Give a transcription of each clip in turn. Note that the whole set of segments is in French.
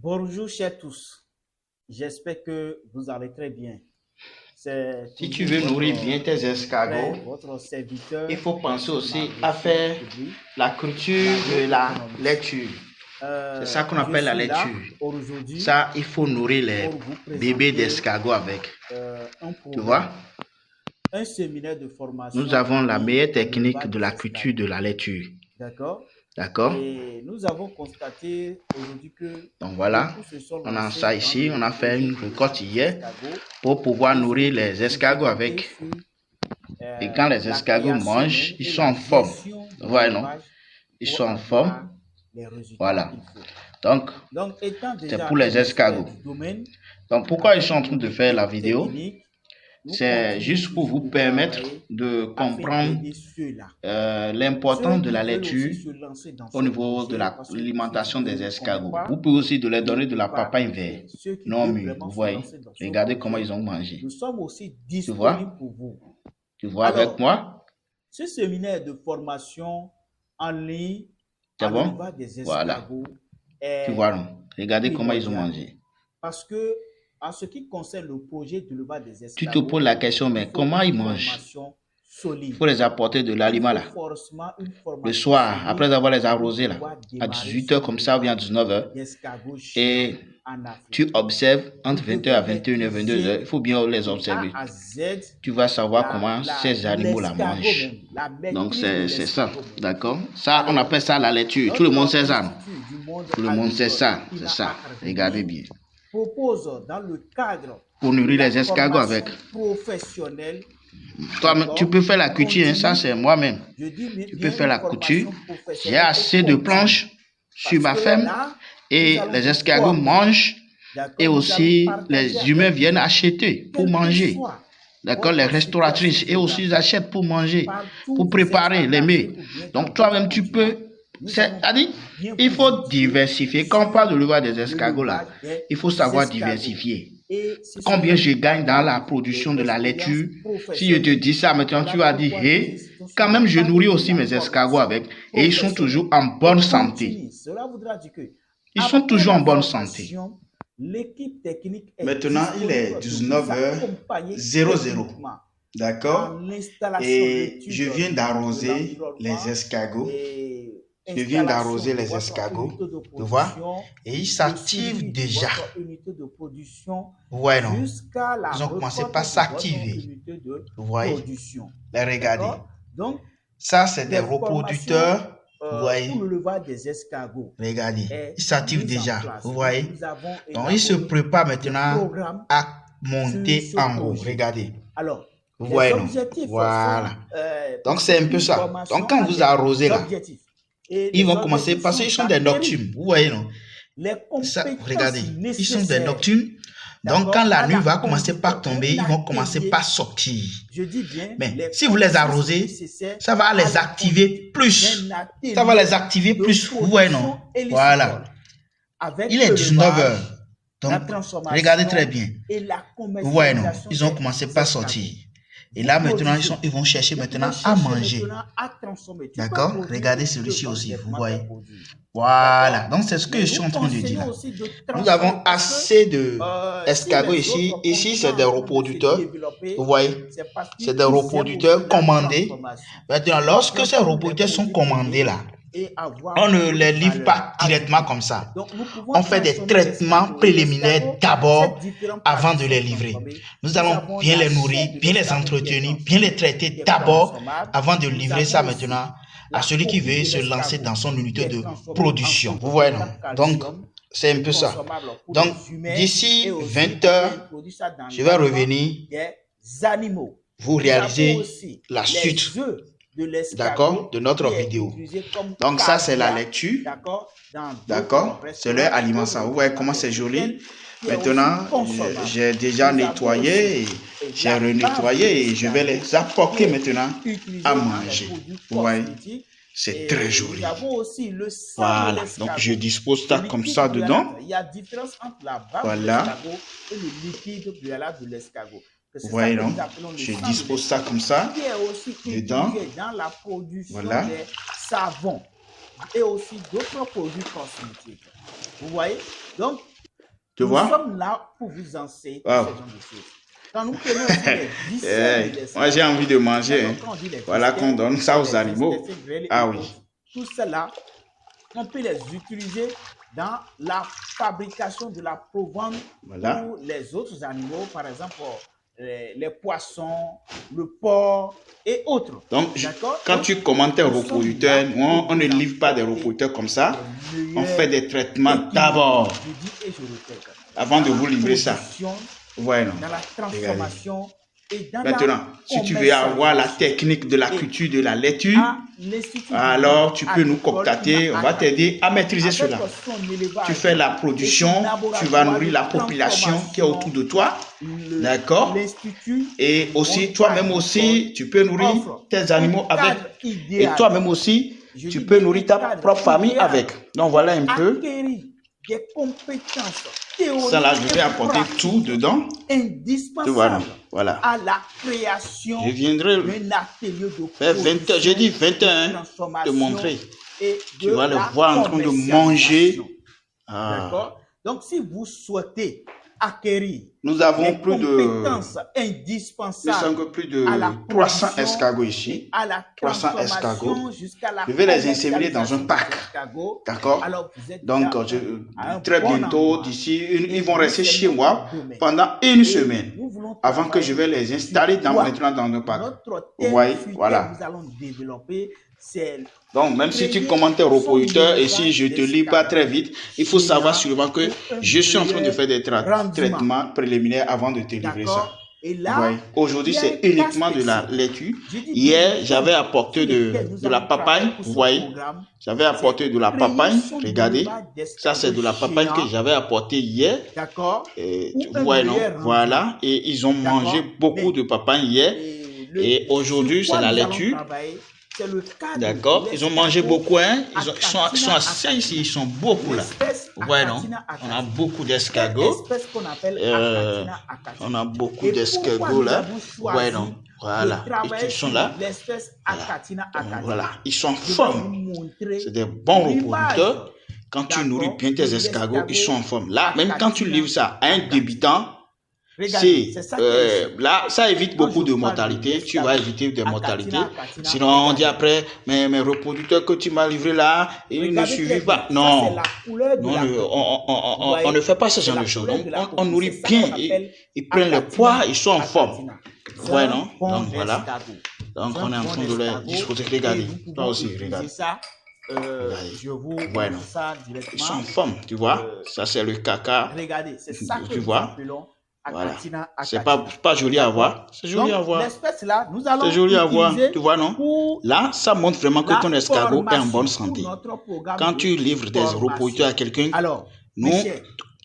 Bonjour chers tous, j'espère que vous allez très bien. C'est Si tu veux nourrir bien tes escargots, votre serviteur. il faut penser aussi à faire la culture de la laitue. C'est ça qu'on appelle la laitue. Ça, il faut nourrir les bébés d'escargots avec. Tu vois? Un séminaire de formation. Nous avons la meilleure technique de la culture de la laitue. D'accord? D'accord? Et nous avons constaté aujourd'hui que... Donc voilà, on a ça ici, on a fait une récolte hier pour pouvoir nourrir les escargots avec. Et quand les escargots mangent, ils sont en forme. Voilà, non? Ils sont en forme. Voilà. Donc, c'est pour les escargots. Donc, pourquoi ils sont en train de faire la vidéo? C'est juste pour vous permettre de comprendre l'importance de la laitue au niveau de l'alimentation des escargots. Vous pouvez aussi de leur donner de la papaye verte, non mûre. Vous voyez? Regardez comment ils ont mangé. Tu vois? Tu vois avec moi? Ce séminaire de formation en ligne, c'est bon? Voilà. Tu vois, non? Regardez comment ils ont mangé. Parce que, en ce qui concerne le projet de l'élevage des escargots, tu te poses la question, mais comment ils mangent? Il faut les apporter de l'aliment là. Le soir, après avoir les arrosés là, à 18h comme ça ou bien à 19h. Et tu observes entre 20h à 21h, 22h. Il faut bien les observer. Tu vas savoir comment ces animaux là mangent. Donc c'est ça, d'accord? Ça, on appelle ça la laitue. Tout le monde sait ça. Tout le monde sait ça. C'est ça. Regardez bien. Propose dans le cadre pour nourrir les escargots avec. Toi, tu peux faire la couture, hein, ça c'est moi-même. Tu peux faire la couture. J'ai assez de planches sur ma ferme et les escargots mangent et aussi les humains viennent acheter pour manger. D'accord, les restauratrices et aussi ils achètent pour manger, pour préparer les mets. Donc toi-même tu peux. C'est-à-dire, il faut diversifier. Quand on parle de l'élevage des escargots là, il faut savoir diversifier. Combien je gagne dans la production de la laitue? Si je te dis ça maintenant, tu vas dire, hey, quand même je nourris aussi mes escargots avec et ils sont toujours en bonne santé. Ils sont toujours en bonne santé. Maintenant, il est 19h00. D'accord? Et je viens d'arroser les escargots. Je viens d'arroser les escargots, tu vois, et ils s'activent déjà. Ouais, non? Ils ont commencé par s'activer. Vous voyez? Les regardez. Ça, c'est des reproducteurs. Vous voyez? Regardez, ils s'activent déjà. Vous voyez? Donc, ils se préparent maintenant à monter en haut. Regardez. Vous voyez, non? Voilà. Donc, c'est un peu ça. Donc, quand vous arrosez là, ils vont commencer parce qu'ils sont des nocturnes. Vous voyez, non? Ça, regardez, ils sont des nocturnes. Donc, quand la nuit va commencer par tomber, ils vont commencer par sortir. Mais si vous les arrosez, ça va les activer plus. Ça va les activer plus. Vous voyez, non? Voilà. Il est 19h. Donc, regardez très bien. Vous voyez, non? Ils ont commencé par sortir. Et là, maintenant, ils vont chercher maintenant à manger. D'accord? Regardez celui-ci aussi, vous voyez. Voilà. Donc, c'est ce que je suis en train de dire là. Nous avons assez de escargots ici. Ici, c'est des reproducteurs. Vous voyez? C'est des reproducteurs commandés. Maintenant, lorsque ces reproducteurs sont commandés là, on ne les livre pas directement comme ça. On fait des traitements préliminaires d'abord avant de les livrer. Nous allons bien les nourrir, bien les entretenir, bien les traiter d'abord avant de livrer ça maintenant à celui qui veut se lancer dans son unité de production. Vous voyez, non? Donc, c'est un peu ça. Donc, d'ici 20h, je vais revenir. Vous réalisez la suite. D'accord, de notre vidéo. Donc ça c'est la laitue. D'accord, c'est leur aliment ça. Vous voyez comment c'est joli. Maintenant, j'ai déjà nettoyé, j'ai renettoyé et je vais les apporter maintenant à manger. Vous voyez, c'est très joli. Voilà, donc je dispose ça comme ça dedans. Voilà. Vous voyez, non? Je dispose ça comme ça dedans. Voilà. Des savons et aussi d'autres produits cosmétiques. Vous voyez? Donc, Tu vois? Nous sommes là pour vous enseigner ces genres de choses. Quand nous prenons les viscères, moi j'ai envie de manger. Hein. Voilà qu'on donne ça aux animaux. Ah oui. Tout cela, on peut les utiliser dans la fabrication de la provende pour les autres animaux, par exemple les poissons, le porc et autres. Donc, quand tu commentes un reproducteur, on ne livre pas des reproducteurs comme ça. On fait des traitements d'abord avant de vous livrer ça. Voilà. Dans la transformation et dans maintenant, si tu veux avoir la technique de la culture de la laitue, alors tu peux nous contacter, on va t'aider à maîtriser cela. Tu fais la production, tu vas nourrir la population qui est autour de toi, d'accord? Et aussi, toi-même aussi, tu peux nourrir tes animaux avec. Et toi-même aussi, tu peux nourrir ta propre famille avec. Donc voilà un peu. Des compétences ça là, je vais apporter tout dedans. Indispensables voilà. À la création je viendrai d'un atelier de vers 20 heures, j'ai dit 21 te montrer. Tu vas le voir en train de manger. D'accord. Donc, si vous souhaitez acquérir nous avons plus compétences indispensables plus de 300 escargots ici. À la 300 escargots. Je vais les inséminer dans un pack. D'accord. Donc, très bientôt, d'ici, ils vont rester chez moi pendant une semaine avant que je vais les installer maintenant dans un pack. Oui, voilà. Nous allons développer. Donc, même si tu commentes un reproducteur et si je ne te lis pas très vite, il faut savoir sûrement que je suis en train de faire des traitements préliminaires avant de te livrer ça. Aujourd'hui, c'est uniquement de la laitue. Hier, j'avais apporté de la papaye. Vous voyez, j'avais apporté de la papaye. Regardez, ça c'est de la papaye que j'avais apporté hier. Vous voyez, non? Voilà, et ils ont mangé beaucoup de papaye hier. Et aujourd'hui, c'est la laitue. D'accord, ils ont mangé beaucoup, hein? Ils sont assez ici, ils sont beaucoup là. Vous voyez, non? On a beaucoup d'escargots. On a beaucoup d'escargots là. Vous voyez, non? Voilà, et ils sont là. Voilà, ils sont en forme. C'est des bons reproducteurs. Quand tu nourris bien tes escargots, ils sont en forme. Là, même quand tu livres ça à un débutant, là, ça évite beaucoup de mortalité. Tu vas éviter des mortalités. Sinon, on dit après, mais mes reproducteurs que tu m'as livrés là, ils ne suivent pas. Non, on ne fait pas ce genre de choses. On nourrit bien. Ils prennent le poids, ils sont en forme. Ouais, non? Donc voilà. Donc on est en train de les disposer. Regardez. Toi aussi, regarde. Je vous ouais, non. Ça directement. Ils sont en forme, tu vois. Ça, c'est le caca. Regardez, c'est ça que tu vois. Voilà. C'est pas joli à voir. C'est joli à voir. L'espèce là, nous allons c'est joli à voir. Tu vois, non? Là, ça montre vraiment que ton escargot est en bonne santé. Quand tu livres des reproducteurs à quelqu'un, nous,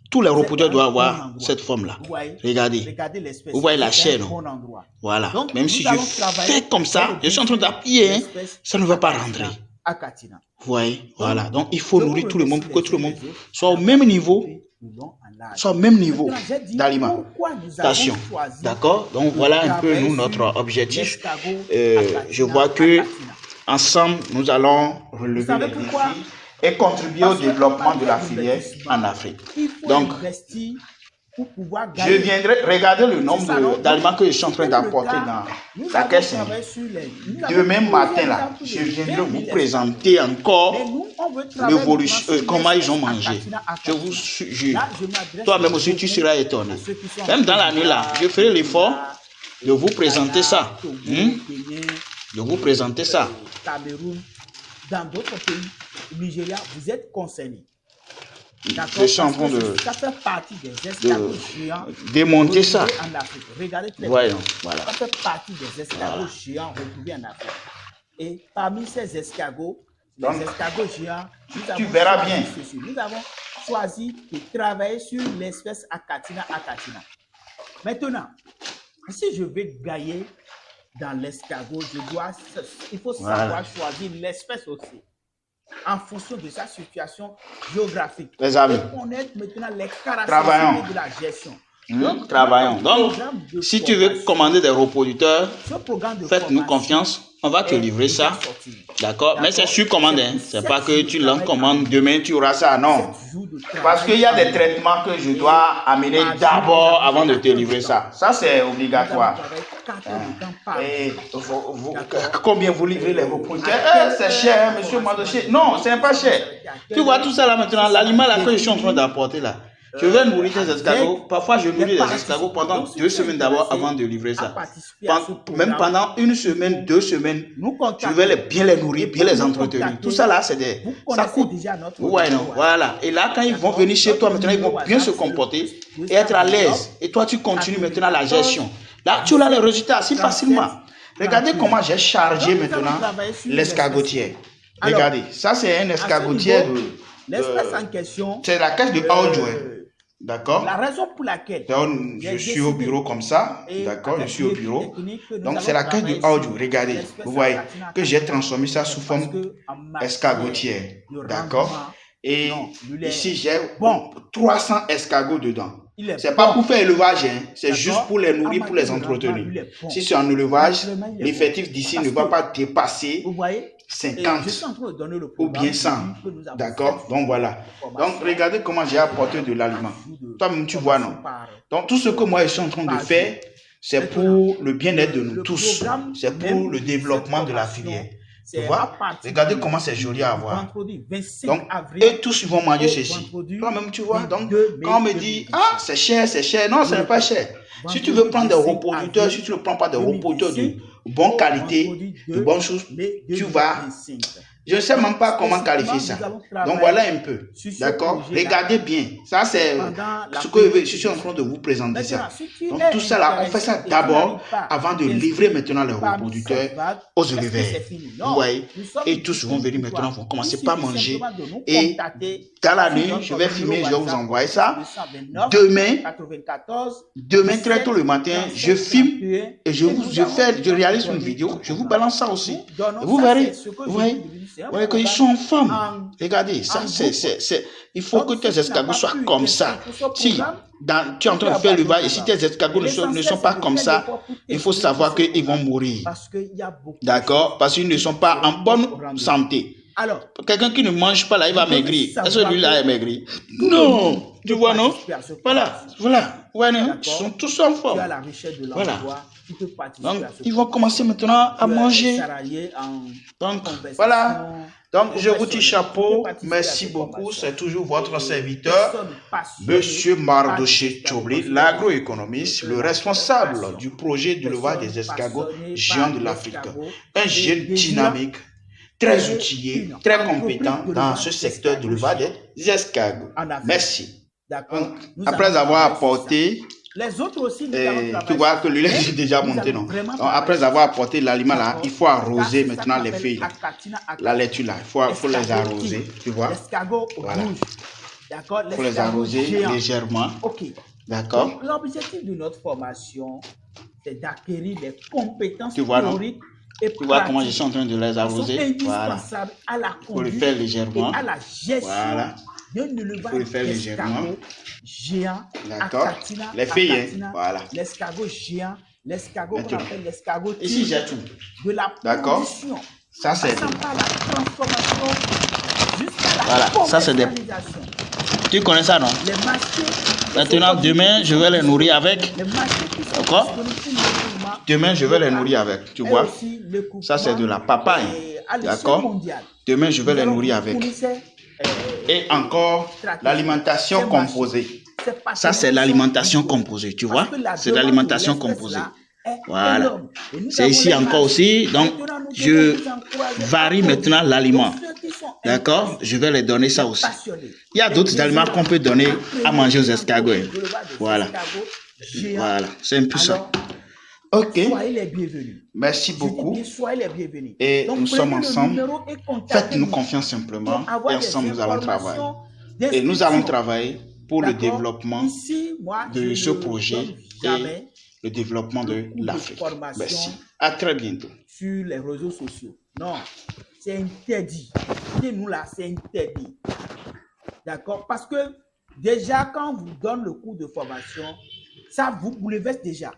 tous les reproducteurs doivent avoir cette forme-là. Regardez. Vous voyez la chair, non? Voilà. Donc, même si je fais comme ça, je suis en train d'appuyer, hein, ça ne va pas rentrer. Vous voyez? Voilà. Donc, il faut nourrir tout le monde pour que tout le monde soit au même niveau. Soit au même niveau d'alimentation. D'accord? Donc voilà un peu nous notre objectif. Je vois que ensemble nous allons relever les défis et contribuer au développement de la filière en Afrique. Donc je viendrai regarder le nombre d'aliments que je suis en train d'apporter dans la caisse. Demain matin, là, je viendrai vous présenter encore l'évolution, comment ils ont mangé. Je vous jure, toi-même aussi, tu seras étonné. Même dans la nuit, là, je ferai l'effort de vous présenter ça. De vous présenter ça. Dans d'autres pays, Nigeria, vous êtes concernés. Je suis en train de démonter ça. Regardez très bien. Voilà. Ça fait partie des escargots géants retrouvés en Afrique. Et parmi ces escargots, les escargots géants, tu verras bien. Nous avons choisi de travailler sur l'espèce Achatina achatina. Maintenant, si je veux gagner dans l'escargot, il faut savoir choisir l'espèce aussi. En fonction de sa situation géographique. Les amis, et connaître maintenant les caractéristiques de la gestion. Travaillons. Donc, si tu veux commander des reproducteurs, faites-nous confiance. on va te livrer ça. D'accord? Mais c'est sur commande. Hein. C'est pas que tu l'en commandes demain, tu auras ça. Non. Parce qu'il y a des traitements que je dois amener d'abord avant de te livrer ça. Ça, c'est obligatoire. Et combien vous livrez les reproducteurs? C'est cher, monsieur Madoché. Non, c'est pas cher. Tu vois tout ça là maintenant, l'aliment là que je suis en train d'apporter là. Je vais nourrir tes escargots. Parfois, je nourris les escargots pendant 2 semaines d'abord avant de livrer ça. Même pendant 1 semaine, 2 semaines, je vais bien les nourrir, bien les entretenir. Tout ça là, c'est des... Ça coûte. Ouais, non, voilà. Et là, quand ils vont venir chez toi, maintenant, ils vont bien se comporter et être à l'aise. Et toi, tu continues maintenant la gestion. Là, tu as les résultats assez facilement. Regardez comment j'ai chargé maintenant l'escargotier. Regardez, ça c'est un escargotier l'espace en question. C'est la caisse de audio. D'accord? La raison pour laquelle je suis au bureau comme ça. D'accord? Je suis au bureau. Donc, c'est la caisse de audio. Regardez. Vous voyez que j'ai transformé ça sous forme escargotière. D'accord? Et ici, j'ai 300 escargots dedans. C'est pas pour faire élevage, hein. C'est juste pour les nourrir, pour les entretenir. Si c'est en élevage, l'effectif d'ici ne va pas dépasser 50 ou bien 100. D'accord? Donc voilà. Donc regardez comment j'ai apporté de l'aliment. Toi-même, tu vois, non? Donc tout ce que moi je suis en train de faire, c'est pour le bien-être de nous tous. C'est pour le développement de la filière. Tu vois? Regardez comment c'est joli à voir. Donc, et tous ils vont manger ceci. Toi-même, tu vois. Donc, quand on me dit, ah, c'est cher, non, ce n'est pas cher. Si tu veux prendre des reproducteurs, si tu ne prends pas des reproducteurs de bonne qualité, de bonnes choses, tu vas... Je ne sais même pas comment qualifier ça. Donc voilà un peu. D'accord? Regardez bien. Ça, c'est ce que je suis en train de vous présenter. Ça. Donc tout ça là, on fait ça d'abord avant de livrer maintenant les reproducteurs aux éleveurs. Vous voyez? Et tous vont venir maintenant, vont commencer par manger. Et dans la nuit, je vais filmer, je vais vous envoyer ça. Demain très tôt le matin, je filme et je réalise une vidéo. Je vous balance ça aussi. Et vous verrez. Vous voyez? Vous voyez qu'ils sont en forme. Regardez, ça, il faut que tes escargots soient comme ça. Si tu es en train de faire l'élevage et si tes escargots ne sont pas comme ça, il faut savoir qu'ils vont mourir. D'accord? Parce qu'ils ne sont pas en bonne santé. Quelqu'un qui ne mange pas là, il va maigrir. Est-ce que lui-là est maigri? Non. Tu vois, non? Voilà. Ouais, non? Ils sont tous en forme. Voilà. Donc, ils vont commencer maintenant à manger. Donc, voilà. Donc, je vous dis chapeau. Merci beaucoup. C'est toujours votre serviteur, Monsieur Mardoché Tchobli, l'agroéconomiste, le responsable du projet de l'élevage des escargots géants de l'Afrique. Un jeune dynamique, très outillé, très compétent dans ce secteur de l'élevage des escargots. Merci. Après avoir apporté... Les autres aussi, tu vois que lui, est déjà monté, non? Donc, après avoir apporté l'aliment là, il faut arroser maintenant les feuilles. La laitue là, il faut les arroser, tu vois? Voilà. Il faut les arroser légèrement. D'accord? L'objectif de notre formation, c'est d'acquérir des compétences théoriques et pratiques. Tu vois comment je suis en train de les arroser? Voilà. Il faut le faire légèrement. À la gestion. Voilà. Il faut le faire légèrement. Géant, d'accord. Les feuilles, voilà. L'escargot géant, l'escargot qu'on appelle l'escargot. Ici, j'ai tout. De la production. Ça, c'est. La transformation jusqu'à la voilà, ça, c'est des. Tu connais ça, non? Les marchés. Maintenant, demain, je vais les nourrir avec. D'accord? Demain, je vais les nourrir avec. Tu vois? Ça, c'est de la papaye. D'accord? Demain, je vais les nourrir avec. Et encore, l'alimentation composée. Ça, c'est l'alimentation composée, tu vois? C'est l'alimentation composée. Voilà. C'est ici encore aussi. Donc, je varie maintenant l'aliment. D'accord? Je vais les donner ça aussi. Il y a d'autres aliments qu'on peut donner à manger aux escargots. Voilà. Voilà. C'est un peu ça. Ok. Soyez les bienvenus. Merci beaucoup. Soyez les bienvenus. Et donc, nous sommes ensemble. Faites-nous confiance simplement. Et ensemble, nous allons travailler. Et nous allons travailler pour le développement de ce projet et le développement de l'Afrique. Merci. À très bientôt. Sur les réseaux sociaux. Non, c'est interdit. Chez nous là, c'est interdit. D'accord? Parce que déjà, quand on vous donne le cours de formation, ça vous bouleverse déjà.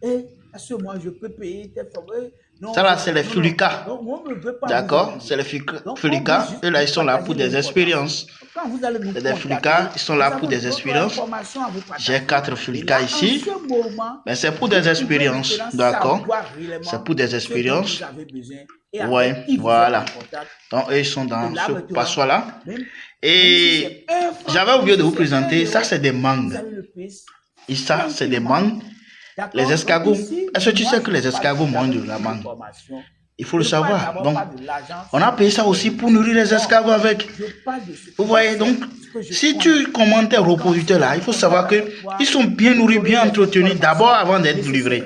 Et parce que moi, je peux payer tes formes. Ça là, c'est les fulicas. D'accord? C'est les fulicas. Et là, ils sont là pour des expériences. Les fulicas, ils sont là pour des expériences. J'ai 4 fulicas ici. Mais c'est pour des expériences. D'accord? C'est pour des expériences. Ouais, voilà. Donc, eux, ils sont dans ce passoire-là. Et j'avais oublié de vous présenter. Ça, c'est des mangues. Et ça, c'est des mangues. Les escargots, est-ce que tu sais que les escargots mangent de la mangue? Il faut le savoir. Donc, on a payé ça aussi pour nourrir les escargots avec. Vous voyez, donc, si tu commandes tes repositeurs là, il faut savoir qu'ils sont bien nourris, bien entretenus d'abord avant d'être livrés.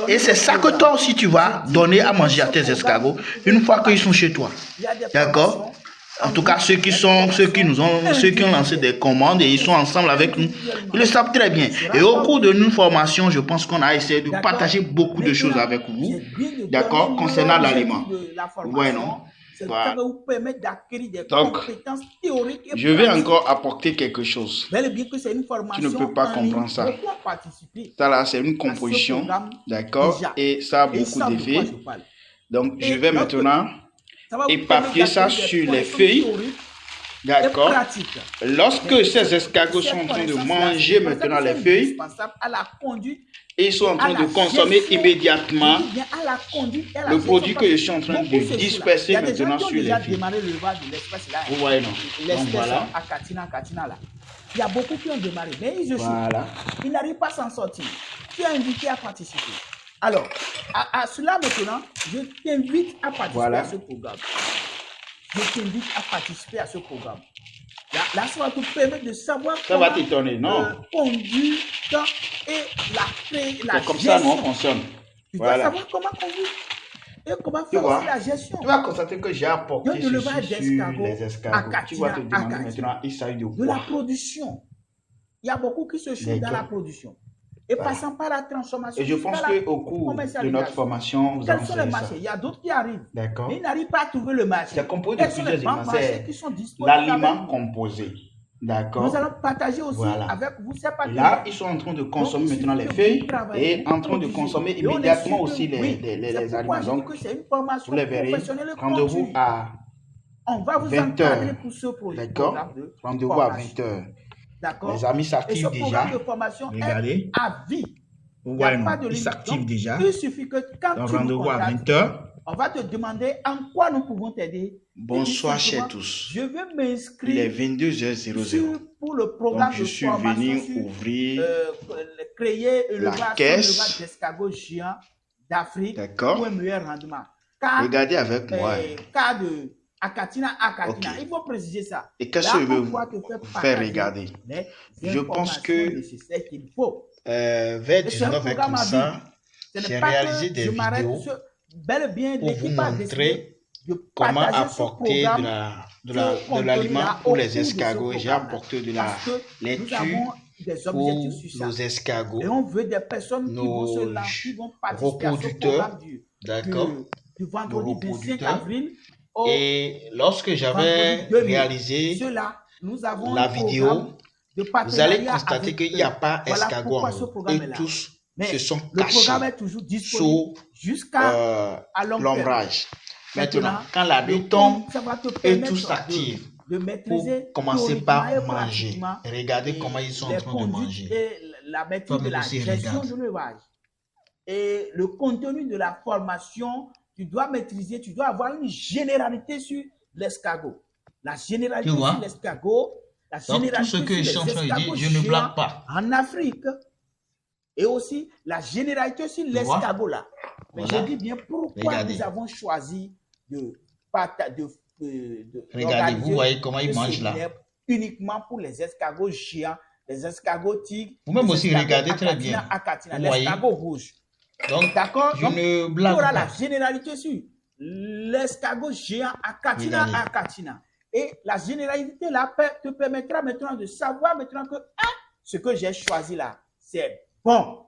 Et c'est ça que toi aussi tu vas donner à manger à tes escargots une fois qu'ils sont chez toi. D'accord? En tout cas, ceux qui ont lancé des commandes et ils sont ensemble avec nous, ils le savent très bien. Et au cours de nos formations, je pense qu'on a essayé de partager beaucoup de choses avec vous, d'accord, concernant l'aliment. Ouais, non? Voilà. Donc, je vais encore apporter quelque chose. Tu ne peux pas comprendre ça. Ça là, c'est une composition, d'accord, et ça a beaucoup d'effets. Donc, je vais maintenant éparpiller ça sur les feuilles. D'accord. Lorsque ces escargots sont en train de manger maintenant les feuilles, ils sont en train de consommer immédiatement le produit que je suis en train de disperser maintenant sur les feuilles. Vous voyez, non? Donc, voilà. Il y a beaucoup qui ont démarré, mais ils n'arrivent pas à s'en sortir. Tu es invité à participer. Alors, à cela maintenant, je t'invite à participer à ce programme. Je t'invite à participer à ce programme. Là, ça va te permettre de savoir comment t'étonner, non? Conduire et la comme ça, non, fonctionne. Tu dois savoir comment conduire et comment faire aussi la gestion. Tu vas constater que j'ai apporté ceci sur les escargots. Tu vas te demander maintenant, il s'agit de quoi? De la production. Il y a beaucoup qui se chutent dans la production. Et passant par la transformation. Et je pense qu'au cours de notre formation, vous quels sont les marchés? Il y a d'autres qui arrivent. D'accord. Mais ils n'arrivent pas à trouver le marché. C'est composé de plusieurs éléments. C'est l'aliment composé. D'accord. Nous allons partager aussi avec vous ces partenaires. Là, ils sont en train de consommer maintenant les feuilles et en train de consommer immédiatement aussi les aliments. Donc, vous les verrez. Rendez-vous à 20h. D'accord. Rendez-vous à 20h. Les amis s'activent déjà. Regardez. À vie. Vous voyez, ils s'activent déjà. Il suffit que quand donc, rendez-vous à 20h. On va te demander en quoi nous pouvons t'aider. Bonsoir, chers tous. Je veux m'inscrire. Il est 22h00. Pour le programme donc, je suis venu ouvrir créer la caisse d'escargot géant d'Afrique pour un meilleur rendement. Regardez avec moi. Cas de Akatina. Il faut préciser ça. Et qu'est-ce que je veux vous faire regarder? Je pense que vers 19h j'ai réalisé des vidéos pour vous montrer comment apporter de l'aliment pour les escargots. J'ai apporté de la laitue pour nos escargots, et on veut des personnes qui vont participer à ce programme du vendredi 25 avril. Et lorsque j'avais réalisé la vidéo, vous allez constater qu'il n'y a pas escargot en haut et tous se sont cachés jusqu'à l'ombrage. Maintenant, quand la nuit tombe, et tous s'activent pour commencer par manger. Regardez comment ils sont en train de manger. La maîtrise de la gestion de l'élevage. Et le contenu de la formation, tu dois maîtriser, tu dois avoir une généralité sur l'escargot. La généralité sur l'escargot, la généralité sur les escargots je ne blague pas. En Afrique. Et aussi la généralité sur l'escargot là. Mais je dis bien pourquoi nous avons choisi de regardez, vous voyez comment ils mangent là. Uniquement pour les escargots géants, les escargots tigres. Vous-même aussi regardez très bien. L'escargot rouge. Donc, d'accord, je ne blague pas. La généralité sur l'escargot géant Akatina. Et la généralité là te permettra maintenant de savoir maintenant que ce que j'ai choisi là, c'est bon.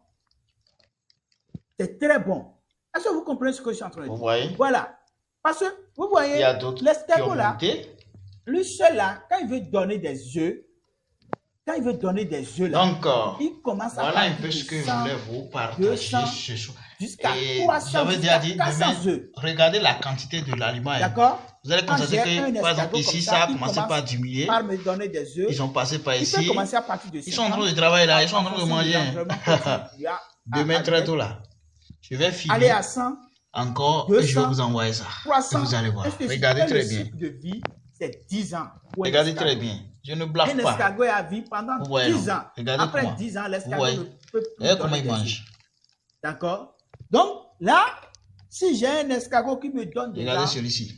C'est très bon. Est-ce que vous comprenez ce que je suis en train de dire? Vous voyez? Voilà. Parce que vous voyez, l'escargot là, lui seul là, quand il veut donner des œufs, là, donc, il commence à voilà un peu ce que je voulais vous partager ce soir. jusqu'à Et 300, j'avais déjà jusqu'à dit, 400 œufs. regardez la quantité de l'aliment. D'accord? Vous allez constater que, par exemple, ici, ça a commencé par diminuer. Par me donner des œufs. Ils sont passés par ici. Il peut commencer à partir de 50, ils sont en train de travailler là, ils sont en train de manger. Demain, très tôt là. Je vais filmer. Aller à 100. Encore, 200, je vais vous envoyer ça. 300, et vous allez voir. Regardez très bien. Le cycle de vie, c'est 10 ans. Regardez très bien. Je ne blague pas. Un escargot est à vie pendant 10 ans. Regardez après comment. 10 ans, l'escargot ne peut plus. Regardez comment il mange. D'accord? Donc, là, si j'ai un escargot qui me donne déjà... Regardez celui-ci.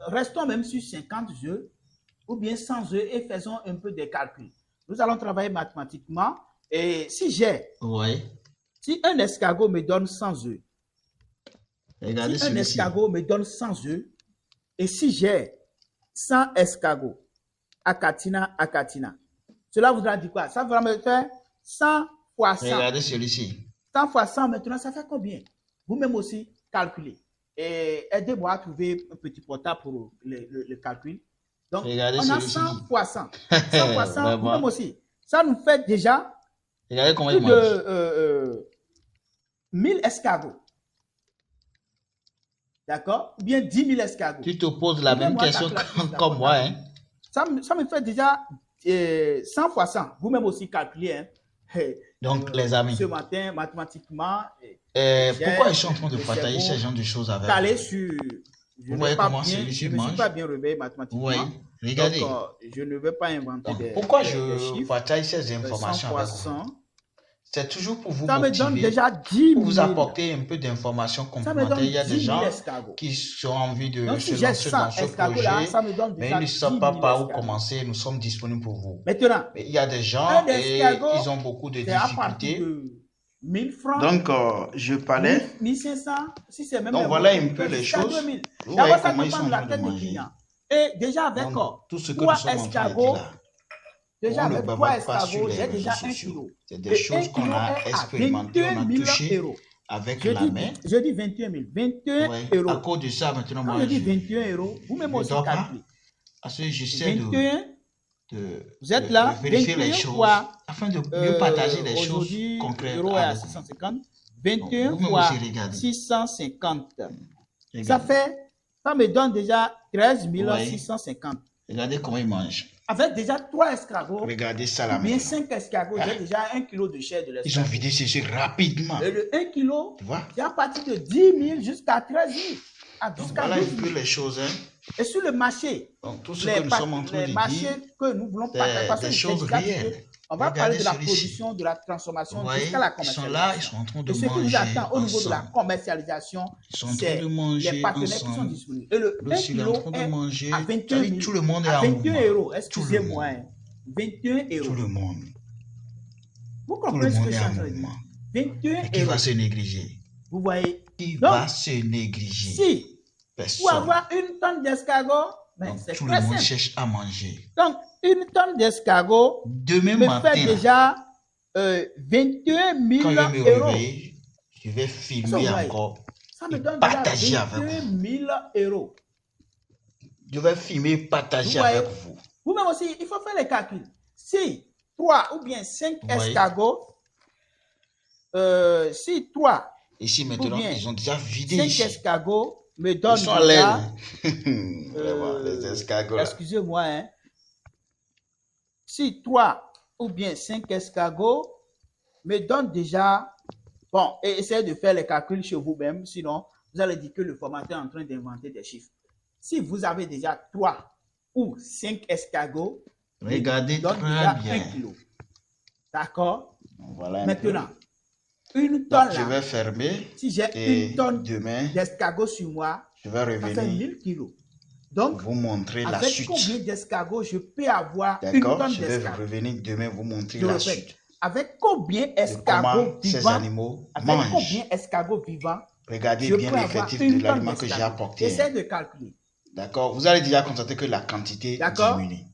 Restons même sur 50 œufs ou bien 100 œufs et faisons un peu des calculs. Nous allons travailler mathématiquement. Et si j'ai... Si un escargot me donne 100 œufs, regardez si un escargot me donne 100 œufs, et si j'ai 100 escargots, Achatina, cela voudra dire quoi? Ça va me faire 100 fois 100. Regardez celui-ci. 100 fois 100, maintenant, ça fait combien? Vous-même aussi, calculez. Et aidez-moi à trouver un petit portable pour le calcul. Donc, regardez on a 100 fois 100. 100 fois 100, vous-même aussi. Ça nous fait déjà regardez comment plus il mange. de 1000 escargots. D'accord? Ou bien 10 000 escargots. Tu te poses la même question comme moi. Hein? Ça me fait déjà 100 fois 100. Vous-même aussi calculez. Hein? Donc, les amis. Ce matin, mathématiquement. Pourquoi je suis en train de partager ce genre de choses avec vous? Vous voyez comment celui-ci mange? Je ne suis pas bien réveillé mathématiquement. Oui, regardez. Donc, je ne vais pas inventer donc, des pourquoi des je chiffres. partage ces informations avec vous? C'est toujours pour vous motiver, me donne déjà 10 000. Pour vous apporter un peu d'informations complémentaires. Il y a des gens qui ont envie de se lancer dans ce projet, mais ils ne savent pas par où commencer. Nous sommes disponibles pour vous. Maintenant, mais il y a des gens et ils ont beaucoup de difficultés. 1000 francs. Donc, je parlais. 1500, si c'est même. Donc, voilà un peu les choses. Vous voyez comment ils sont en train de manger. Et déjà avec tout ce que nous sommes en train de dire là. Déjà, avec 3 escargots, j'ai déjà 1 kilo. C'est des choses qu'on a expérimentées, on a touché avec la main. Je dis 21 000. 21 euros. À cause de ça, maintenant, moi, je dis 21 euros. Vous-même aussi calculez. Parce que j'essaie de vous êtes là, vérifier les choses afin de mieux partager les choses concrètes. Euro à 650. 21 fois 650. Ça me donne déjà 13 650. Regardez comment il mange. Avec déjà 3 escargots, regardez ça là. Bien 5 escargots, j'ai déjà 1 kilo de chair de l'escargot. Ils ont vidé ceci rapidement. Et le 1 kilo, c'est à partir de 10 000 jusqu'à 13 000. Voilà un peu les choses. Hein. Et sur le marché, donc, tout ce que nous sommes en train de dire, que nous voulons partager, des choses réelles. On va parler de la production, de la transformation jusqu'à la commercialisation. Ils sont là, ils sont en train de manger. Et ce qui nous attend au niveau de la commercialisation, c'est les partenaires qui sont disponibles. Et le 1 kilo est à 21 000. Tout le monde est à 21 euros. Excusez-moi. 21 euros. Tout le monde. Vous comprenez ce que je suis en train de dire? 21 euros. Qui va se négliger? Vous voyez? Qui va se négliger? Si, pour avoir une tonne d'escargot, c'est tout le monde cherche à manger. Donc, une tonne d'escargot me fait déjà 21 000 Quand je me euros. réveille, je vais filmer encore. Ça me donne partager déjà avec 21 000 euros. Je vais filmer et partager avec vous. Vous-même aussi, il faut faire les calculs. Si 3 ou bien 5 escargots, si 3 ici maintenant, ils ont déjà vidé 5 ici. escargots me donnent ils sont déjà... Vraiment, les escargots là. Excusez-moi, hein. Si 3 ou bien 5 escargots me donnent déjà... Bon, et essayez de faire les calculs chez vous-même, sinon vous allez dire que le formateur est en train d'inventer des chiffres. Si vous avez déjà 3 ou 5 escargots, regardez très bien. 1 kilo. D'accord? Voilà maintenant, une tonne là. Je vais fermer. Si j'ai une tonne d'escargots sur moi, je vais revenir. Ça fait 1000 kilos. Donc, vous montrer la suite. Avec combien d'escargots je peux avoir une tonne d'escargots? Je vais revenir demain vous montrer la suite. Avec combien d'escargots vivants, ces animaux mangent. Combien d'escargots vivants, regardez bien l'effectif de l'aliment que j'ai apporté. Essayez de calculer. D'accord. Vous allez déjà constater que la quantité diminue.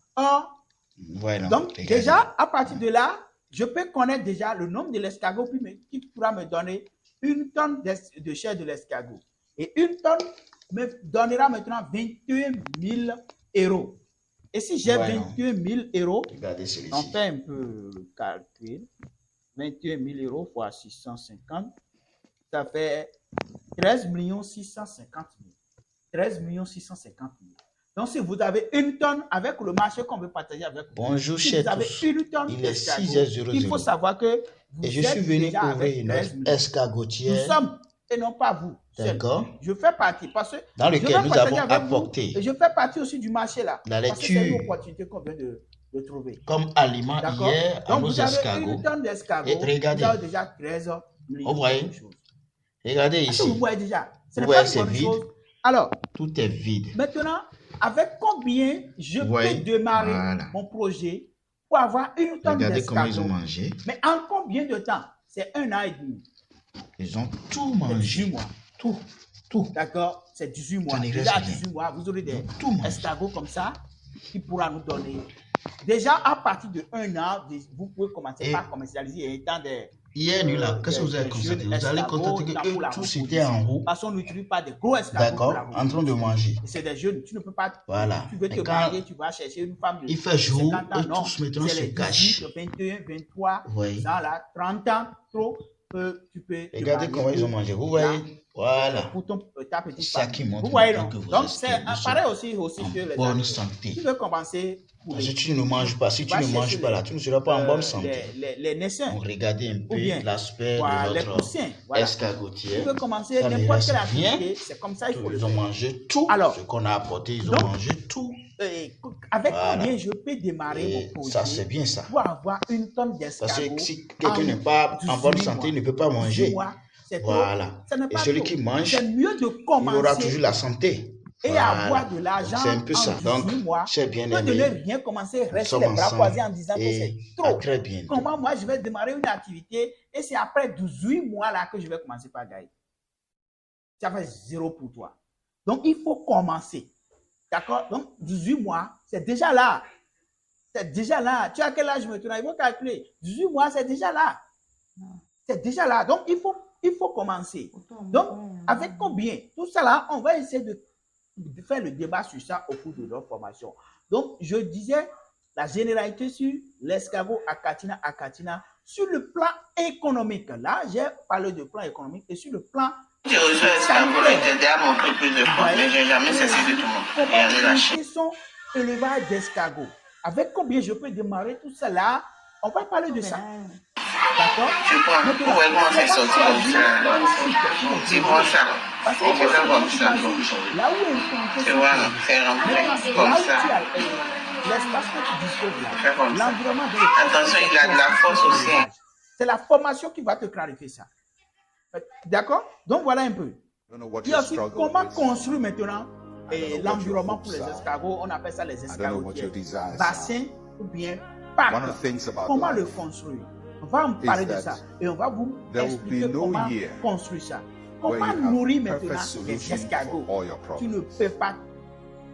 Voilà. Donc, regardez. Déjà, à partir de là, je peux connaître déjà le nombre de l'escargot qui pourra me donner une tonne de chair de l'escargot. Et une tonne me donnera maintenant 21 000 euros. Et si j'ai 21 000 euros, on fait un peu le calcul. 21 000 euros fois 650. ça fait 13 650 000. 13 650 000. Donc, si vous avez une tonne avec le marché qu'on veut partager avec vous, bonjour, si vous avez une tonne il est d'escargot, 6h00. il faut savoir que vous et je suis venu ouvrir notre escargotière. Nous sommes, et non pas vous. D'accord. Je fais partie, parce que dans lequel nous avons apporté. Et je fais partie aussi du marché là. La lecture. Parce que c'est une opportunité qu'on vient de trouver. Comme aliment hier à nos escargots. Une tonne d'escargots. Et regardez. Vous avez déjà 13 millions. Vous voyez? Regardez ici. Vous voyez déjà. Vous voyez, c'est vide. Alors, tout est vide. Maintenant, avec combien je peux démarrer mon projet pour avoir une tonne d'escargots? Regardez comment ils ont mangé. Mais en combien de temps? C'est 1 an et demi. Ils ont tout mangé. 18 mois. Tout. D'accord? C'est 18 mois. Déjà 18 mois, vous aurez des escargots comme ça qui pourra nous donner. Déjà, à partir de 1 an, vous pouvez commencer par commercialiser et étant des... Hier nuit là, qu'est-ce que vous avez constaté? Vous allez constater que tout c'était en roue. Parce qu'on n'utilise pas des gros escargots. D'accord, en train de manger. C'est des jeunes, tu ne peux pas. Voilà. Tu veux te marier, tu vas chercher une femme de. Il fait jour, 50 ans, et tous maintenant se cachent. 21, 23, ça là, 30 ans, trop. Tu peux. Regardez comment ils ont mangé. Vous voyez? Voilà. Pour ta petite ça qui montre vous voyez, que vous donc, c'est pareil aussi sur les bonne santé. Tu veux commencer. Si tu ne manges pas, si tu ne manges pas là, tu ne seras pas en bonne santé. Les naissants. Regardez un peu l'aspect de notre escargotière. Tu veux commencer n'importe quelle activité, c'est comme ça il faut le faire. Ils ont mangé tout. Alors, ce qu'on a apporté, ils ont mangé tout. Avec combien je peux démarrer mon projet? Ça, c'est bien ça. Pour avoir une tonne d'escargots. Parce que si quelqu'un n'est pas en bonne santé, il ne peut pas manger. Voilà. Et celui qui mange, mieux de il aura toujours la santé. Et avoir de l'argent c'est un peu ça. Donc, c'est bien aimé. De ne rien commencer, rester les bras croisés en disant que c'est trop. Très bien. Comment moi je vais démarrer une activité et c'est après 18 mois là que je vais commencer par gagner. Ça fait 0 pour toi. Donc, il faut commencer. D'accord? Donc, 18 mois, c'est déjà là. C'est déjà là. Tu as quel âge maintenant? Il faut calculer. 18 mois, c'est déjà là. C'est déjà là. Donc, il faut commencer. Donc, avec combien? Tout ça là, on va essayer de faire le débat sur ça au cours de notre formation. Donc, je disais la généralité sur l'escargot Achatina sur le plan économique. Là, j'ai parlé de plan économique et sur le plan élevage d'escargots. Avec combien je peux démarrer tout ça là? On va parler de ça. D'accord? Là où l'espace que tu disposes là, l'environnement de attention, il a de la force aussi. C'est la formation qui va te clarifier ça. D'accord? Donc voilà un peu. Il y a aussi comment construire maintenant l'environnement pour les escargots. On appelle ça les escargots. Bassin ou bien parc. Comment le construire? On va en parler de ça et on va vous expliquer comment construire ça. Comment nourrir maintenant les escargots? Tu ne peux pas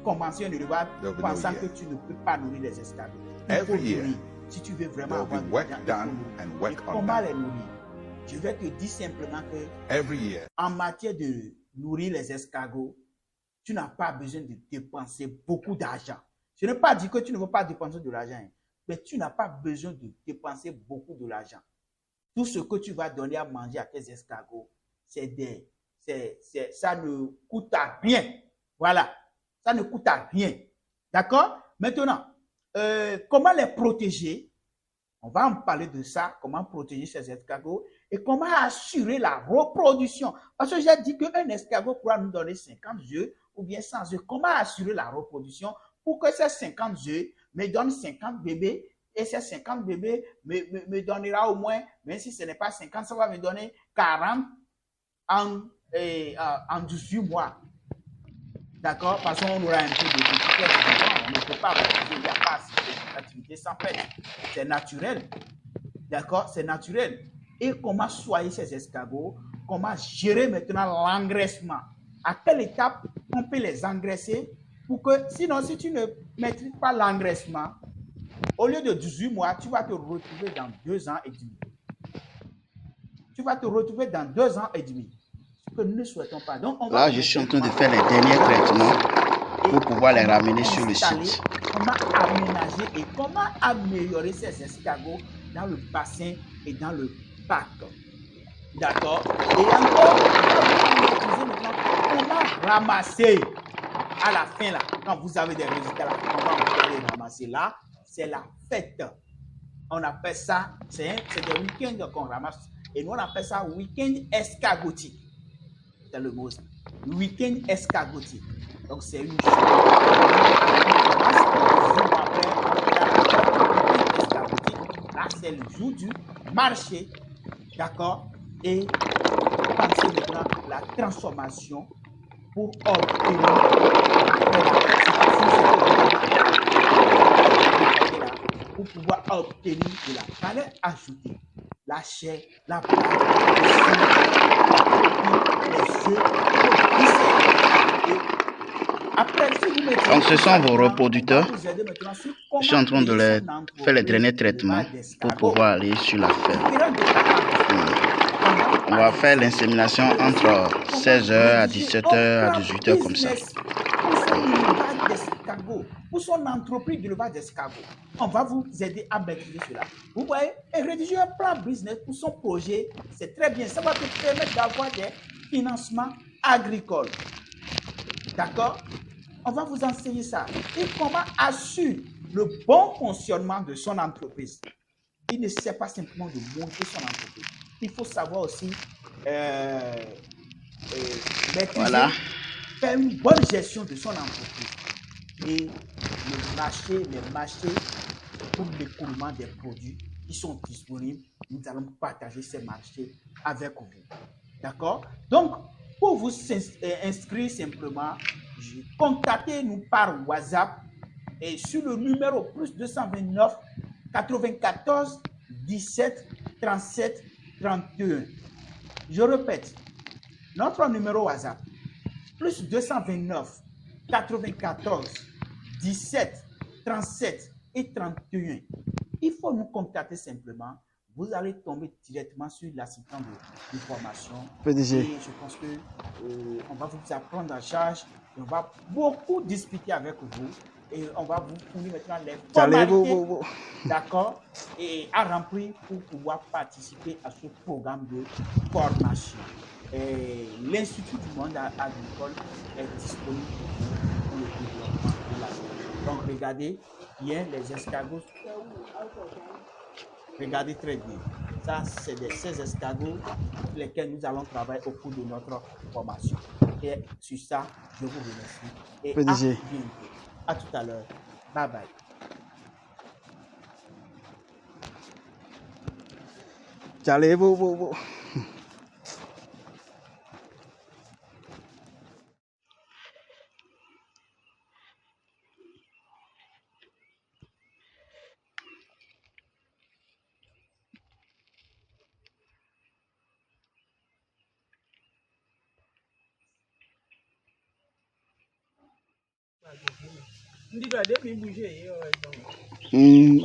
commencer un élevage pensant que tu ne peux pas nourrir les escargots. Il faut nourrir. Si tu veux vraiment avoir comment les nourrir? Je vais te dire simplement que en matière de nourrir les escargots, tu n'as pas besoin de dépenser beaucoup d'argent. Je n'ai pas dit que tu ne veux pas dépenser de l'argent, mais tu n'as pas besoin de dépenser beaucoup de l'argent. Tout ce que tu vas donner à manger à tes escargots, ça ne coûte à rien. Voilà, ça ne coûte à rien. D'accord? Maintenant, comment les protéger? On va en parler de ça, comment protéger ces escargots et comment assurer la reproduction. Parce que j'ai dit qu'un escargot pourra nous donner 50 œufs ou bien 100 œufs. Comment assurer la reproduction pour que ces 50 œufs me donnent 50 bébés et ces 50 bébés me donnera au moins, même si ce n'est pas 50, ça va me donner 40 en 18 mois. D'accord? Parce qu'on aura un peu de difficulté. On ne peut pas reproduire, il n'y a pas d'activité sans fait. C'est naturel. D'accord? C'est naturel. Et comment soigner ces escargots? Comment gérer maintenant l'engraissement? À quelle étape on peut les engraisser? Pour que, sinon, si tu ne maîtrises pas l'engraissement, au lieu de 18 mois, tu vas te retrouver dans 2 ans et demi. Tu vas te retrouver dans 2 ans et demi. Ce que nous ne souhaitons pas. Donc, là, je suis en train de faire les derniers traitements pour pouvoir les ramener sur le site. Comment aménager et comment améliorer ces escargots dans le bassin et dans le parc. D'accord. Et encore, on va maintenant comment ramasser à la fin là, quand vous avez des résultats là, comment vous allez ramasser là, c'est la fête. On appelle ça, c'est des week-ends qu'on ramasse. Et nous, on appelle ça week-end escargotique. C'est le mot ça. Week-end escargotique. Donc, c'est une chose. Là, c'est le jour du marché. D'accord? Et pensez maintenant la transformation pour obtenir pour pouvoir obtenir de la valeur ajoutée, la chair, la viande, les œufs, après, si vous mettez donc ce sont vos reproducteurs. Je suis en train de faire les derniers traitements pour pouvoir aller sur la ferme. On va faire l'insémination entre 16h à 17h à 18h comme ça. Pour son entreprise d'élevage d'escargots, on va vous aider à maîtriser cela. Vous voyez, et rédiger un plan business pour son projet, c'est très bien. Ça va te permettre d'avoir des financements agricoles. D'accord? On va vous enseigner ça. Et comment assurer le bon fonctionnement de son entreprise. Il ne sait pas simplement de monter son entreprise. Il faut savoir aussi maîtriser, voilà. Faire une bonne gestion de son entreprise. Et les marchés pour l'écoulement des produits qui sont disponibles, nous allons partager ces marchés avec vous. D'accord? Donc, pour vous inscrire simplement, contactez-nous par WhatsApp et sur le numéro plus 229 94 17 37 31. Je répète, notre numéro WhatsApp, plus 229 94 17 37 et 31. Il faut nous contacter simplement. Vous allez tomber directement sur l'assistant de formation. PDG. Et je pense qu'on va vous apprendre en charge. On va beaucoup discuter avec vous. Et on va vous fournir maintenant les formalités, d'accord, et à remplir pour pouvoir participer à ce programme de formation. L'Institut du monde agricole est disponible pour le développement de la. Donc, regardez bien les escargots. Regardez très bien. Ça, c'est ces escargots lesquels nous allons travailler au cours de notre formation. Et sur ça, je vous remercie. Et PDG. à bientôt. À tout à l'heure. Bye bye. Allez, vous.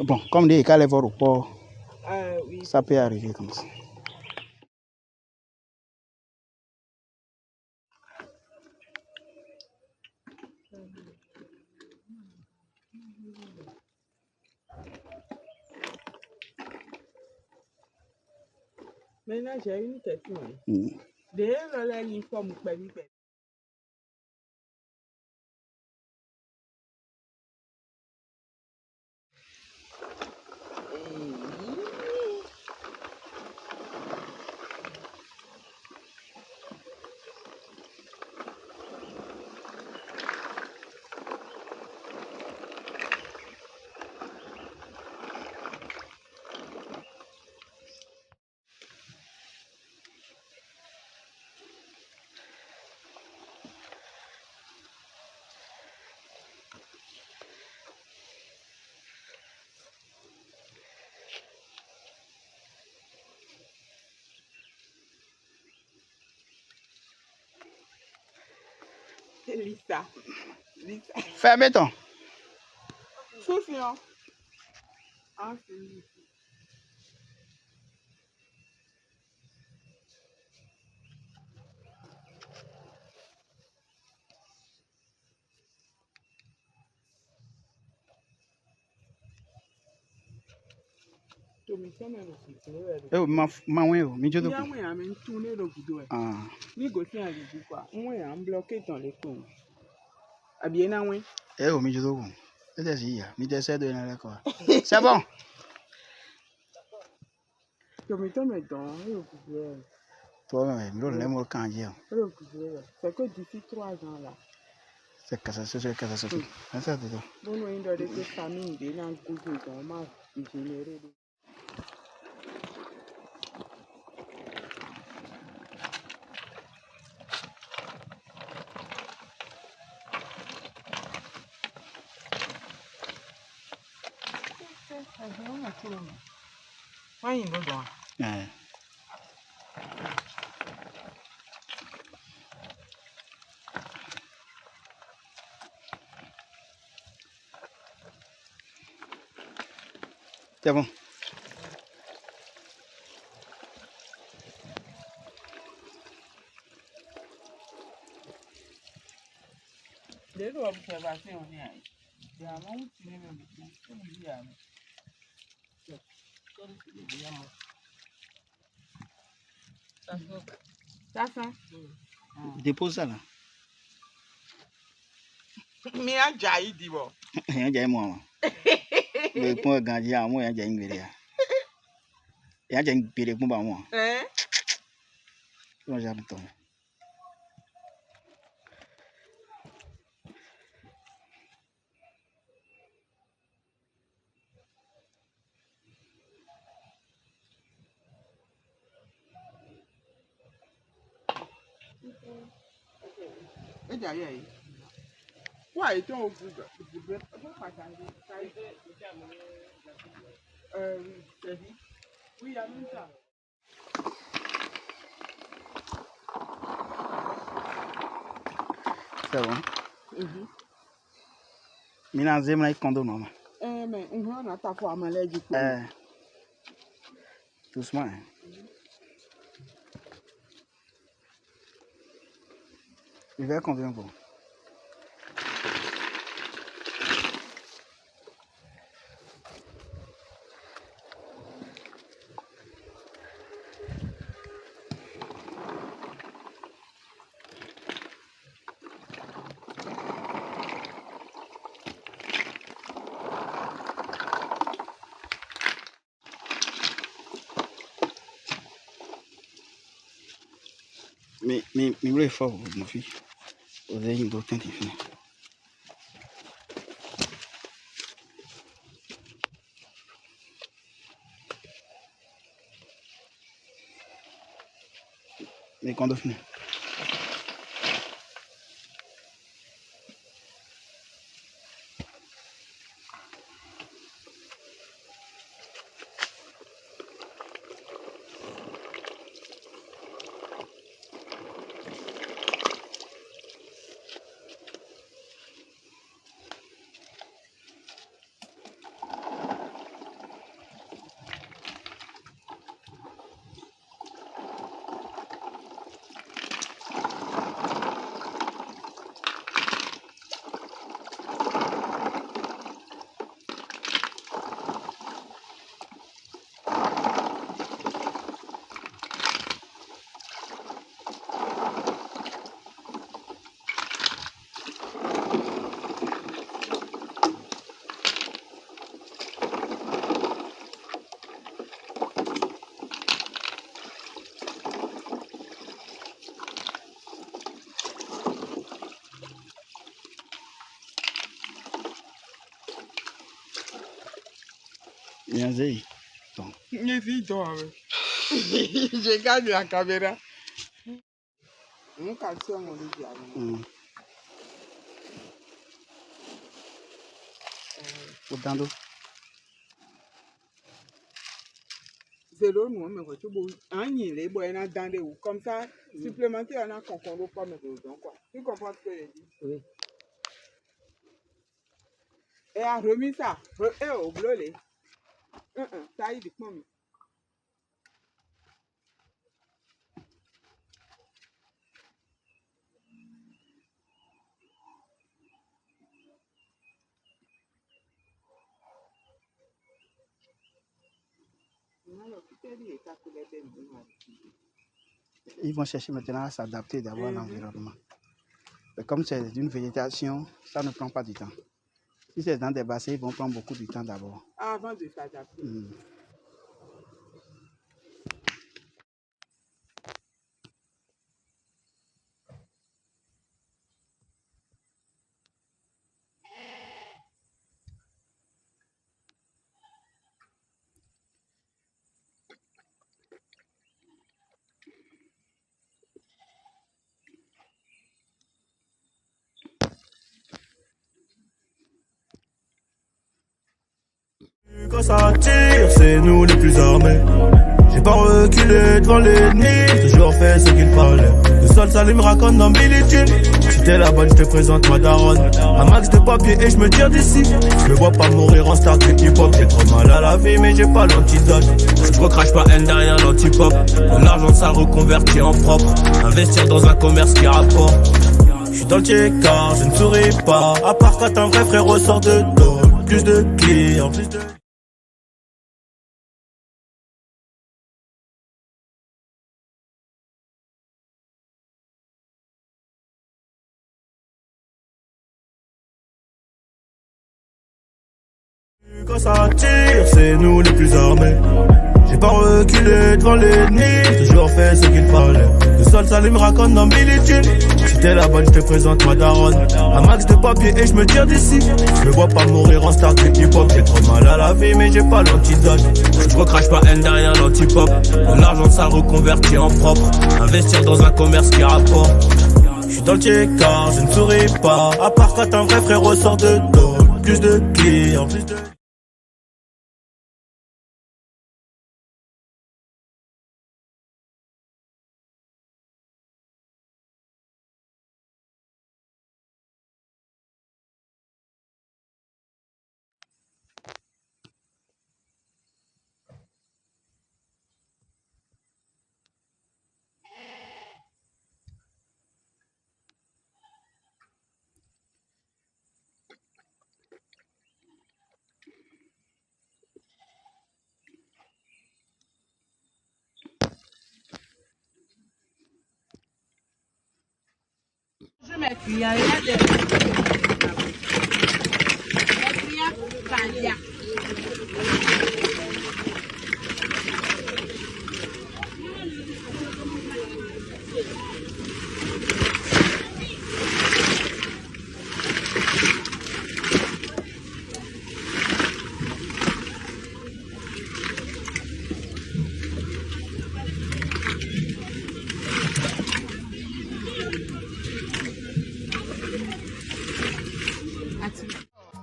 Bon, comme dit, quand les vols au port, oui, ça peut arriver comme ça. Maintenant, j'ai une question. D'ailleurs, l'uniforme, Lisa. Fais béton. Souffle. Eh, ma ouais, mi jodo. Mi go ti an di kwa. Nwe ya bloqué dans les cons. Abien na we. Eh, mi jodo. C'est ça, mi t'essaie de na d'accord. C'est bon. Tu me tombes dans le couvert. Toi même, l'on l'aime au candier. Le couvert. C'est que d'ici 3 ans là. C'est catastrophique, catastrophique. C'est ça dedans. Bon, on doit être famille de dans Google dans ma généré. Why you go? Ouais. C'est bon. Des observations, on y a. Il y a un moment où tu n'es même pas. Comme il y a. Ça fait. Dépose ça là. Mais un jaï dit bon. Un jaï moi. Le point gardien à moi, un jaï ngéria. Et un jaï ngéria pour moi. Hein? Comment j'ai appris toi? Et d'ailleurs, quoi est-on au bout de oui, il y a même ça. C'est bon. Mina zema na condo non. Mais on a ta foi maladie. Doucement. Il va combien bon? Mais le fort, mon fils. Vous avez une autre infinite. Mais quand on finit. Nianzei. Bon. Je garde la caméra. Mon calcium, on dit. Autant d'eau. C'est l'eau, nous, mais tu vois, un il boit dans des ou comme ça, supplémentaire, on a concombre pas mettre dedans, quoi. Tu comprends ce que je dis? Oui. Et a remis ça. Et au bleu, ça y est, dis-moi. Ils vont chercher maintenant à s'adapter d'abord à l'environnement. Mais comme c'est d'une végétation, ça ne prend pas du temps. Si c'est dans des bassins, ils vont prendre beaucoup de temps d'abord. Avant de s'adapter. Quand ça tire, c'est nous les plus armés. J'ai pas reculé devant l'ennemi, j'ai toujours fait ce qu'il fallait. Le sol Salim raconte dans Billie Jean. Si t'es la bonne, je te présente ma daronne. Un max de papier et je me tire d'ici. Je me vois pas mourir en star de hip-hop. J'ai trop mal à la vie, mais j'ai pas l'antidote. Je recrache pas haine derrière l'antipop. De l'argent ça reconverti en propre. Investir dans un commerce qui rapporte. Je suis dans le check-car, je ne souris pas. À part quand un vrai frère ressort de dos. Plus de clients, plus de... Quand ça tire, c'est nous les plus armés. J'ai pas reculé devant l'ennemi, j'ai toujours fait ce qu'il fallait. Le sol Salim raconte dans Billie Jean. Si t'es la bonne, je te présente ma daronne. Un max de papier et je me tire d'ici. Je me vois pas mourir en star de hip-hop. J'ai trop mal à la vie, mais j'ai pas l'antidote. Je recrache pas haine derrière l'antipop. De l'argent ça reconverti en propre. Investir dans un commerce qui rapporte. Je suis dans le check-car, je ne souris pas. À part quand un vrai frère ressort de dos. Plus de clients, plus de... Je mets cuillère, il y a des cuillères,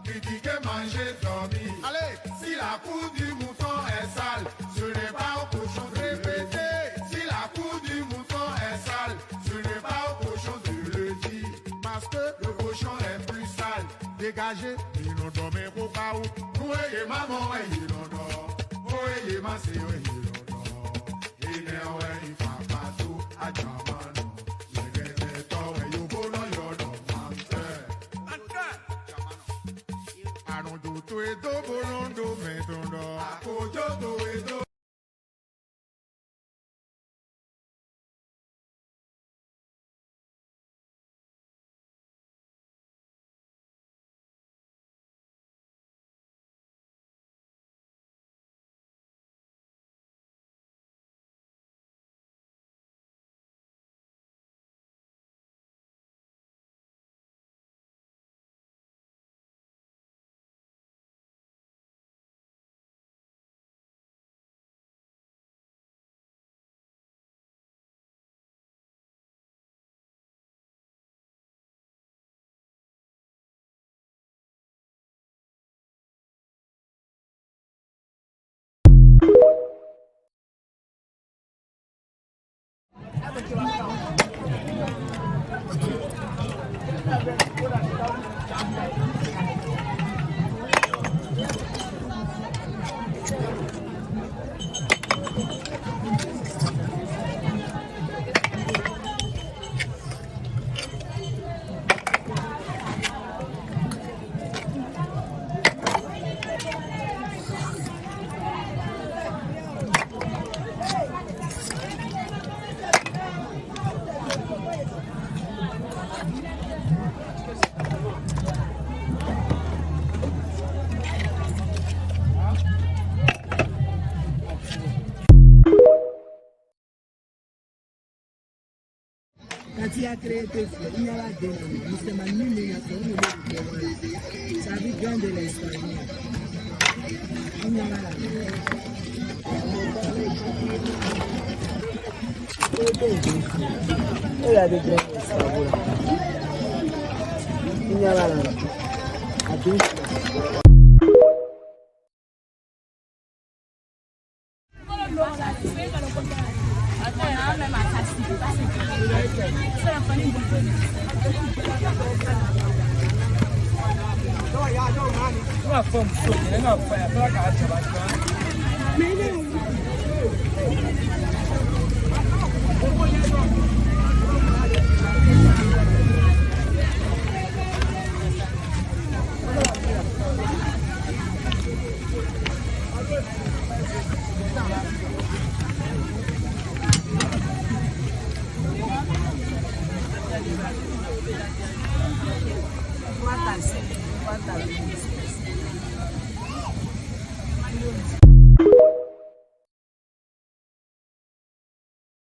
Critiquer, manger, dormir. Allez, si la cour du mouton est sale, ce n'est pas au cochon de répéter. Si la cour du mouton est sale, ce n'est pas au cochon de le dire. Parce que le cochon est plus sale. Dégagez, il n'en dormait pas pas où. Où est maman, il n'en dort. Où est ma c'est où il n'en dort. Il n'est ouais, il fait pas tout à Jamano. Il est temps, il y a bon, il y a dans Anodo to edo borondo medondo. Akojo to edo. qui a créé tes fleurs, il y a la dynamique. Nous sommes à 1000 millions de ça veut bien de l'espagnol. Il y a la il y a des grains d'espagnol. Il y a la Quantas?